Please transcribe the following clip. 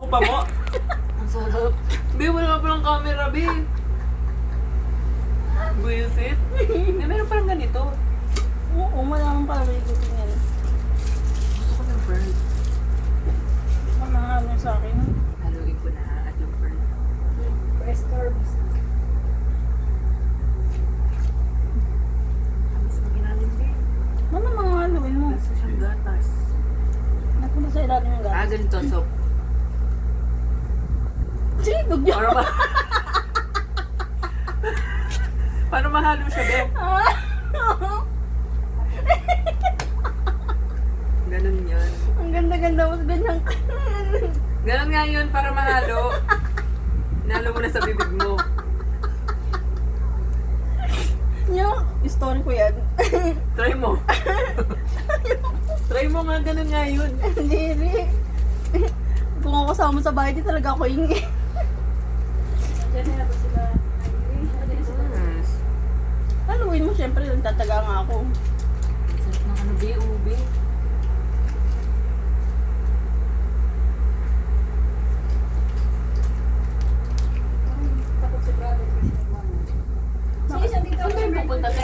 Pa mo? Ang sarap. Be, wala pa ng camera, be. Buisit. Be, meron pa lang ganito. Oo, malamang pala may gusto yan. Gusto ko ng pearl. Manahalo sa akin. Haluin ko na at yung pearl. Press carbs. Amis na ginalim, be. Ano mga haluin mo? Gusto siyang gatas. Napunta sa ilalim ng Ah, gatas. ganito, soap. Sinigog yun. Para ba? Paano mahalo siya, be? Ganun yun. Ang ganda-ganda mo sa ganyang Ganun nga yun para mahalo. Inalo mo na sa bibig mo. yung story ko yan. Try mo. Try mo nga, ganun nga yun. Hindi, hindi. Kung ako kasama sa bahay, di talaga ako hingi. Diyan na ba sila? Yes. Haluin mo, syempre, tataga nga ako. Sarap ng ano, be, ube. Saan tayo pupunta sa